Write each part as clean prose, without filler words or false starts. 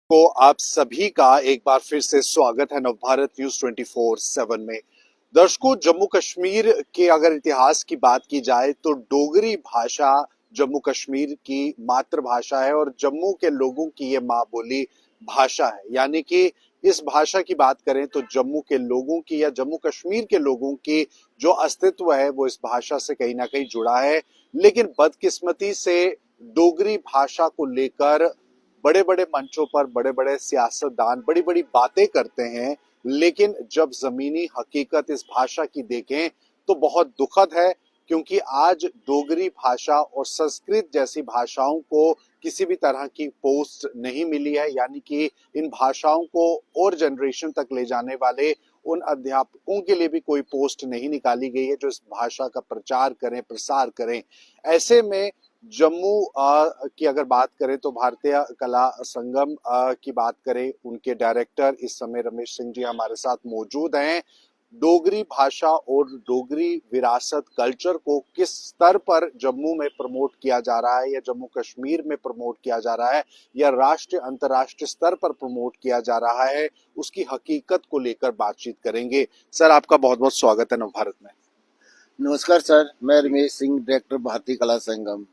को आप सभी का एक बार फिर से स्वागत है नवभारत न्यूज 24/7 में। दर्शकों, जम्मू कश्मीर के अगर इतिहास की बात की जाए तो डोगरी भाषा जम्मू कश्मीर की मातृभाषा है और जम्मू के लोगों की ये माँ बोली भाषा है। यानी कि इस भाषा की बात करें तो जम्मू के लोगों की या जम्मू कश्मीर के लोगों की जो अस्तित्व है वो इस भाषा से कहीं ना कहीं जुड़ा है। लेकिन बदकिस्मती से डोगरी भाषा को लेकर बड़े बड़े मंचों पर बड़े बड़े सियासतदान बड़ी बड़ी बातें करते हैं, लेकिन जब जमीनी हकीकत इस भाषा की देखें तो बहुत दुखद है। क्योंकि आज डोगरी भाषा और संस्कृत जैसी भाषाओं को किसी भी तरह की पोस्ट नहीं मिली है। यानी कि इन भाषाओं को और जनरेशन तक ले जाने वाले उन अध्यापकों के लिए भी कोई पोस्ट नहीं निकाली गई है जो इस भाषा का प्रचार करें, प्रसार करें। ऐसे में जम्मू की अगर बात करें तो भारतीय कला संगम की बात करें, उनके डायरेक्टर इस समय रमेश सिंह जी हमारे साथ मौजूद हैं। डोगरी भाषा और डोगरी विरासत कल्चर को किस स्तर पर जम्मू में प्रमोट किया जा रहा है या जम्मू कश्मीर में प्रमोट किया जा रहा है या राष्ट्रीय अंतर्राष्ट्रीय स्तर पर प्रमोट किया जा रहा है, उसकी हकीकत को लेकर बातचीत करेंगे। सर, आपका बहुत बहुत स्वागत है नवभारत में। नमस्कार सर, मैं रमेश सिंह, डायरेक्टर भारतीय कला संगम।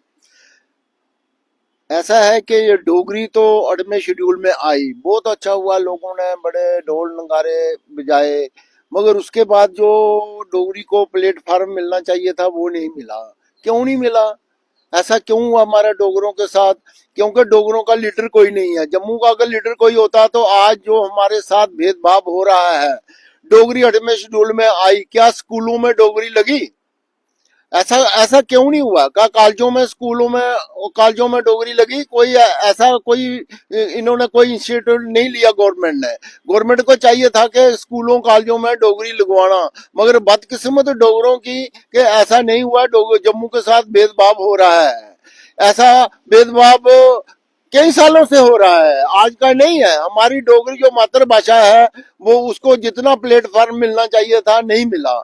ऐसा है कि ये डोगरी तो 8वें शेड्यूल में आई, बहुत अच्छा हुआ, लोगों ने बड़े ढोल नगारे बजाए, मगर उसके बाद जो डोगरी को प्लेटफार्म मिलना चाहिए था वो नहीं मिला। क्यों नहीं मिला? ऐसा क्यों हुआ हमारे डोगरों के साथ? क्योंकि डोगरों का लीडर कोई नहीं है। जम्मू का अगर लीडर कोई होता तो आज जो हमारे साथ भेदभाव हो रहा है, डोगरी 8वें शेड्यूल में आई, क्या स्कूलों में डोगरी लगी? ऐसा ऐसा क्यों नहीं हुआ? क्या कॉलेजों में, स्कूलों में, कॉलेजों में डोगरी लगी? कोई ऐसा कोई इन्होंने कोई इंस्टीट्यूट नहीं लिया गवर्नमेंट ने। गवर्नमेंट को चाहिए था कि स्कूलों कॉलेजों में डोगरी लगवाना, मगर बदकिस्मत डोगरों की कि ऐसा नहीं हुआ। जम्मू के साथ भेदभाव हो रहा है। ऐसा भेदभाव कई सालों से हो रहा है, आज का नहीं है। हमारी डोगरी जो मातृभाषा है वो उसको जितना प्लेटफॉर्म मिलना चाहिए था नहीं मिला।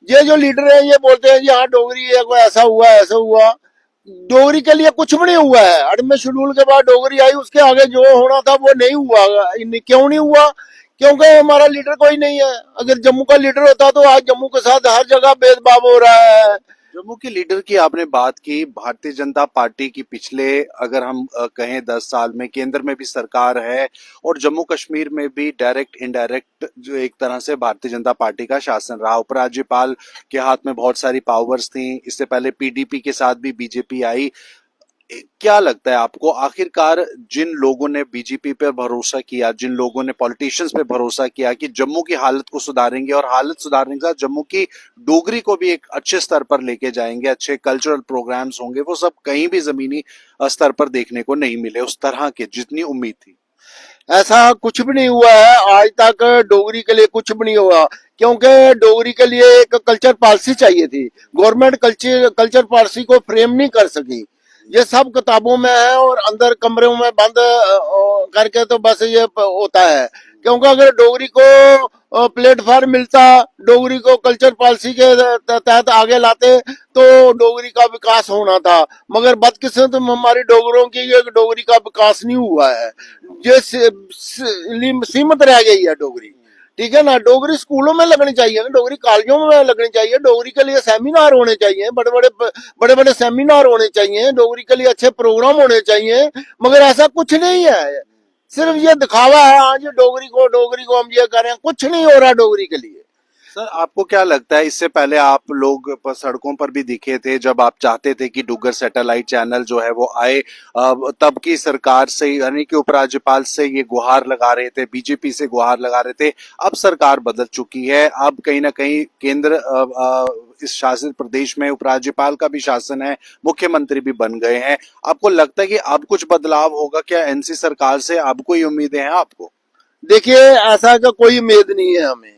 ये जो लीडर है ये बोलते हैं जी हाँ डोगरी है, कोई ऐसा हुआ ऐसा हुआ। डोगरी के लिए कुछ भी नहीं हुआ है। 8वें शेड्यूल के बाद डोगरी आई, उसके आगे जो होना था वो नहीं हुआ। क्यों नहीं हुआ? क्योंकि हमारा लीडर कोई नहीं है। अगर जम्मू का लीडर होता तो आज जम्मू के साथ हर जगह भेदभाव हो रहा है। जम्मू के लीडर की आपने बात की। भारतीय जनता पार्टी की पिछले अगर हम कहें 10 साल में केंद्र में भी सरकार है और जम्मू कश्मीर में भी डायरेक्ट इनडायरेक्ट जो एक तरह से भारतीय जनता पार्टी का शासन रहा। उपराज्यपाल के हाथ में बहुत सारी पावर्स थी। इससे पहले पीडीपी के साथ भी बीजेपी आई। क्या लगता है आपको, आखिरकार जिन लोगों ने बीजेपी पर भरोसा किया, जिन लोगों ने पॉलिटिशियंस पे भरोसा किया कि जम्मू की हालत को सुधारेंगे और हालत सुधारने के साथ जम्मू की डोगरी को भी एक अच्छे स्तर पर लेके जाएंगे, अच्छे कल्चरल प्रोग्राम्स होंगे, वो सब कहीं भी जमीनी स्तर पर देखने को नहीं मिले उस तरह के जितनी उम्मीद थी? ऐसा कुछ भी नहीं हुआ है आज तक। डोगरी के लिए कुछ भी नहीं हुआ, क्योंकि डोगरी के लिए एक कल्चर पॉलिसी चाहिए थी। गवर्नमेंट कल्चर पॉलिसी को फ्रेम नहीं कर सकी। ये सब किताबों में है और अंदर कमरों में बंद करके तो बस ये होता है। क्योंकि अगर डोगरी को प्लेटफॉर्म मिलता, डोगरी को कल्चर पॉलिसी के तहत आगे लाते तो डोगरी का विकास होना था। मगर बदकिस्मत हमारी डोगरों की ये डोगरी का विकास नहीं हुआ है। ये सीमित रह गई है डोगरी। ठीक है ना? डोगरी स्कूलों में लगनी चाहिए, डोगरी कॉलेजों में लगनी चाहिए, डोगरी के लिए सेमिनार होने चाहिए, बड़े बड़े सेमिनार होने चाहिए, डोगरी के लिए अच्छे प्रोग्राम होने चाहिए। मगर ऐसा कुछ नहीं है। सिर्फ ये दिखावा है, आज डोगरी को हम ये करें, कुछ नहीं हो रहा डोगरी के लिए। सर, आपको क्या लगता है, इससे पहले आप लोग सड़कों पर भी दिखे थे जब आप चाहते थे कि डुग्गर सैटेलाइट चैनल जो है वो आए, तब की सरकार से यानी कि उपराज्यपाल से ये गुहार लगा रहे थे, बीजेपी से गुहार लगा रहे थे। अब सरकार बदल चुकी है, अब कहीं ना कहीं केंद्र इस शासित प्रदेश में उपराज्यपाल का भी शासन है, मुख्यमंत्री भी बन गए हैं। आपको लगता है कि अब कुछ बदलाव होगा क्या एनसी सरकार से? अब कोई उम्मीदें हैं आपको? देखिए, ऐसा का कोई उम्मीद नहीं है हमें,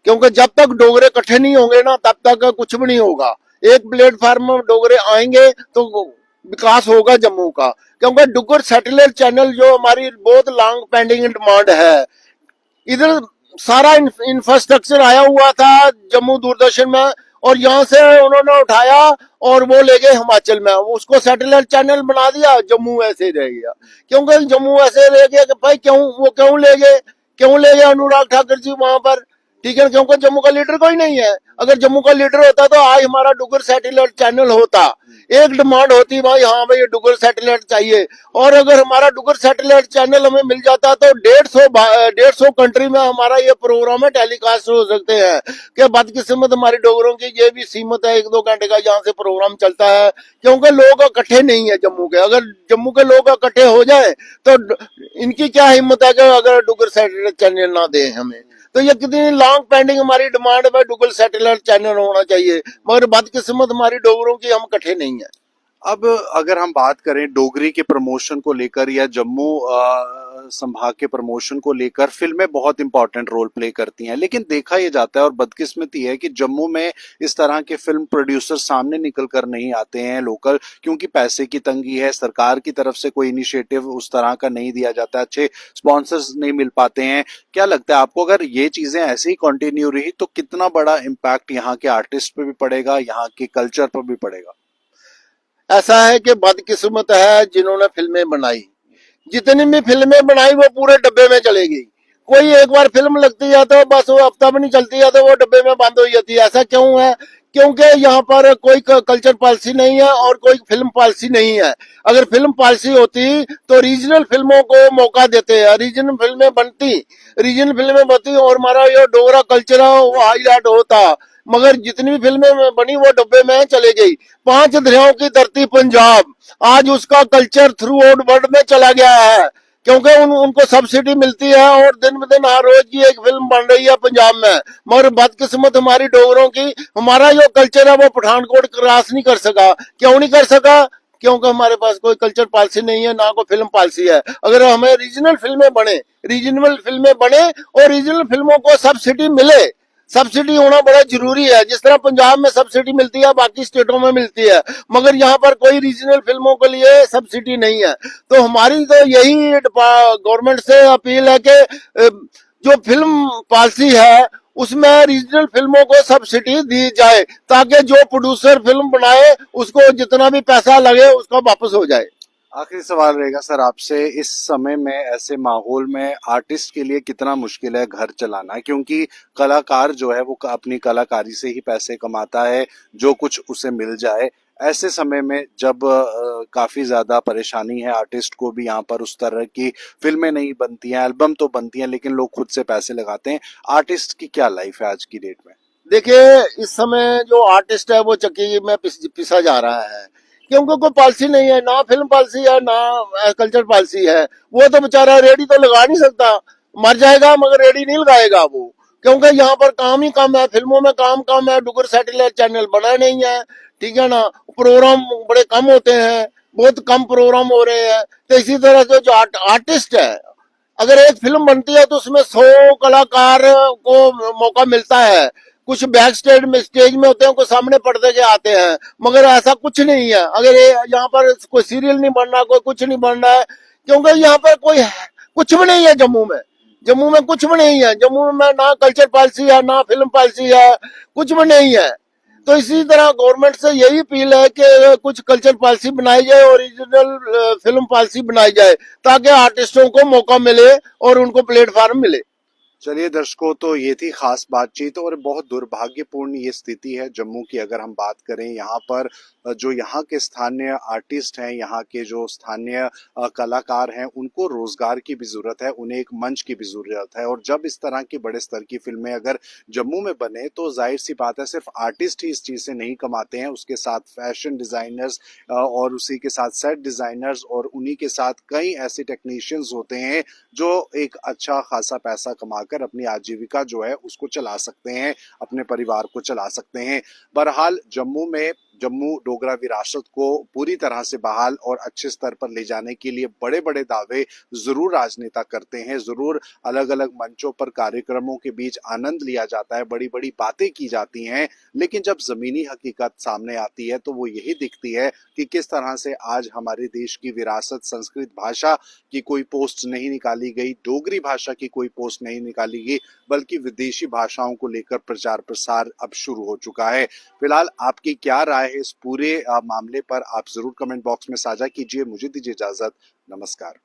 क्योंकि जब तक डोगरे इकट्ठे नहीं होंगे ना तब तक कुछ भी नहीं होगा। एक प्लेटफार्म में डोगरे आएंगे तो विकास होगा जम्मू का। क्योंकि डुग्गर सैटेलाइट चैनल जो हमारी बहुत लॉन्ग पेंडिंग डिमांड है, इधर सारा इंफ्रास्ट्रक्चर आया हुआ था जम्मू दूरदर्शन में, और यहाँ से उन्होंने उठाया और वो ले गए हिमाचल में, उसको सैटेलाइट चैनल बना दिया, जम्मू ऐसे ही रह गया। क्योंकि जम्मू ऐसे रह गया कि भाई क्यों, वो क्यों ले गए अनुराग ठाकुर जी वहां पर, ठीक है, क्योंकि जम्मू का लीडर कोई नहीं है। अगर जम्मू का लीडर होता तो आज हमारा डुगर सैटेलाइट चैनल होता। एक डिमांड होती भाई, हाँ भाई ये डुगर सैटेलाइट चाहिए, और अगर हमारा डुगर सैटेलाइट चैनल हमें मिल जाता तो 150 कंट्री में हमारा ये प्रोग्राम है टेलीकास्ट हो सकते हैं। कि बदकिस्मत हमारी डोगरों की ये भी सीमित है, 1-2 घंटे का यहाँ से प्रोग्राम चलता है, क्योंकि लोग इकट्ठे नहीं है जम्मू के। अगर जम्मू के लोग इकट्ठे हो जाए तो इनकी क्या हिम्मत है कि अगर डुगर सैटेलाइट चैनल ना दे हमें। तो ये कितनी लॉन्ग पेंडिंग हमारी डिमांड है, डुगल सैटेलाइट चैनल होना चाहिए, मगर बदकिस्मत हमारी डोगरों की, हम इकट्ठे नहीं है। अब अगर हम बात करें डोगरी के प्रमोशन को लेकर या जम्मू संभाग के प्रमोशन को लेकर, फिल्में बहुत इंपॉर्टेंट रोल प्ले करती हैं, लेकिन देखा यह जाता है और बदकिस्मती है कि जम्मू में इस तरह के फिल्म प्रोड्यूसर सामने निकल कर नहीं आते हैं लोकल, क्योंकि पैसे की तंगी है, सरकार की तरफ से कोई इनिशिएटिव उस तरह का नहीं दिया जाता, अच्छे स्पॉन्सर्स नहीं मिल पाते हैं। क्या लगता है आपको, अगर ये चीजें ऐसे ही कंटिन्यू रही तो कितना बड़ा इम्पैक्ट यहाँ के आर्टिस्ट पे भी पड़ेगा, यहाँ के कल्चर पर भी पड़ेगा? ऐसा है कि बदकिस्मत है जिन्होंने फिल्में बनाई, जितनी भी फिल्में बनाई वो पूरे डब्बे में चलेगी। कोई एक बार फिल्म लगती है तो बस वो हफ्ता भी नहीं चलती है तो वो डब्बे में बंद हो जाती है। ऐसा क्यों है? क्योंकि यहाँ पर कोई कल्चर पॉलिसी नहीं है और कोई फिल्म पॉलिसी नहीं है। अगर फिल्म पॉलिसी होती तो रीजनल फिल्मों को मौका देते हैं, रीजनल फिल्में बनती और हमारा ये डोगरा कल्चर है वो हाईलाइट होता। मगर जितनी भी फिल्में बनी वो डब्बे में चले गई। 5 दरियाओं की धरती पंजाब, आज उसका कल्चर थ्रू आउट वर्ल्ड में चला गया है, क्योंकि उनको सब्सिडी मिलती है और दिन ब दिन हर रोज की एक फिल्म बन रही है पंजाब में। मगर बदकिस्मत हमारी डोगरों की, हमारा जो कल्चर है वो पठानकोट क्रॉस नहीं कर सका। क्यों नहीं कर सका? क्योंकि हमारे पास कोई कल्चर पॉलिसी नहीं है, ना कोई फिल्म पॉलिसी है। अगर हमें रीजनल फिल्में बने और रीजनल फिल्मों को सब्सिडी मिले, सब्सिडी होना बड़ा जरूरी है। जिस तरह पंजाब में सब्सिडी मिलती है बाकी स्टेटों में मिलती है, मगर यहाँ पर कोई रीजनल फिल्मों के लिए सब्सिडी नहीं है। तो हमारी तो यही गवर्नमेंट से अपील है कि जो फिल्म पॉलिसी है उसमें रीजनल फिल्मों को सब्सिडी दी जाए, ताकि जो प्रोड्यूसर फिल्म बनाए उसको जितना भी पैसा लगे उसका वापस हो जाए। आखिरी सवाल रहेगा सर आपसे, इस समय में ऐसे माहौल में आर्टिस्ट के लिए कितना मुश्किल है घर चलाना, क्योंकि कलाकार जो है वो अपनी कलाकारी से ही पैसे कमाता है, जो कुछ उसे मिल जाए। ऐसे समय में जब काफी ज्यादा परेशानी है आर्टिस्ट को भी, यहाँ पर उस तरह की फिल्में नहीं बनती हैं, एल्बम तो बनती हैं लेकिन लोग खुद से पैसे लगाते हैं। आर्टिस्ट की क्या लाइफ है आज की डेट में? देखिए, इस समय जो आर्टिस्ट है वो चक्की में पिसा जा रहा है, क्योंकि कोई पॉलिसी नहीं है, ना फिल्म पॉलिसी है ना कल्चर पॉलिसी है। वो तो बेचारा रेडी तो लगा नहीं सकता, मर जाएगा मगर रेडी नहीं लगाएगा वो, क्योंकि यहाँ पर काम ही कम है, फिल्मों में काम कम है, डुगर सैटेलाइट चैनल बना नहीं है, ठीक है ना, प्रोग्राम बड़े कम होते हैं, बहुत कम प्रोग्राम हो रहे हैं। तो इसी तरह से जो आर्टिस्ट है, अगर एक फिल्म बनती है तो उसमें 100 कलाकार को मौका मिलता है। कुछ बैक स्टेज में होते हैं, कुछ सामने पर्दे के आते हैं, मगर ऐसा कुछ नहीं है। अगर यहाँ पर कोई सीरियल नहीं बन रहा, कोई कुछ नहीं बन रहा है, क्योंकि यहाँ पर कोई कुछ भी नहीं है जम्मू में कुछ भी नहीं है। जम्मू में ना कल्चर पॉलिसी है ना फिल्म पॉलिसी है, कुछ भी नहीं है। तो इसी तरह गवर्नमेंट से यही अपील है कि कुछ कल्चर पॉलिसी बनाई जाए, ओरिजिनल फिल्म पॉलिसी बनाई जाए, ताकि आर्टिस्टों को मौका मिले और उनको प्लेटफॉर्म मिले। चलिए दर्शकों, तो ये थी खास बातचीत, और बहुत दुर्भाग्यपूर्ण ये स्थिति है जम्मू की। अगर हम बात करें यहाँ पर जो यहाँ के स्थानीय आर्टिस्ट हैं, यहाँ के जो स्थानीय कलाकार हैं, उनको रोजगार की भी जरूरत है, उन्हें एक मंच की भी जरूरत है। और जब इस तरह की बड़े स्तर की फिल्में अगर जम्मू में बने तो जाहिर सी बात है सिर्फ आर्टिस्ट ही इस चीज से नहीं कमाते हैं, उसके साथ फैशन डिजाइनर्स और उसी के साथ सेट डिजाइनर्स और उन्हीं के साथ कई ऐसे टेक्नीशियंस होते हैं जो एक अच्छा खासा पैसा कमाकर अपनी आजीविका जो है उसको चला सकते हैं, अपने परिवार को चला सकते हैं। बहरहाल जम्मू में जम्मू डोगरा विरासत को पूरी तरह से बहाल और अच्छे स्तर पर ले जाने के लिए बड़े बड़े दावे जरूर राजनेता करते हैं, जरूर अलग अलग मंचों पर कार्यक्रमों के बीच आनंद लिया जाता है, बड़ी बड़ी बातें की जाती हैं, लेकिन जब जमीनी हकीकत सामने आती है तो वो यही दिखती है कि किस तरह से आज हमारे देश की विरासत संस्कृत भाषा की कोई पोस्ट नहीं निकाली गई, डोगरी भाषा की कोई पोस्ट नहीं निकाली गई, बल्कि विदेशी भाषाओं को लेकर प्रचार प्रसार अब शुरू हो चुका है। फिलहाल आपकी क्या राय है इस पूरे मामले पर, आप जरूर कमेंट बॉक्स में साझा कीजिए। मुझे दीजिए इजाजत। नमस्कार।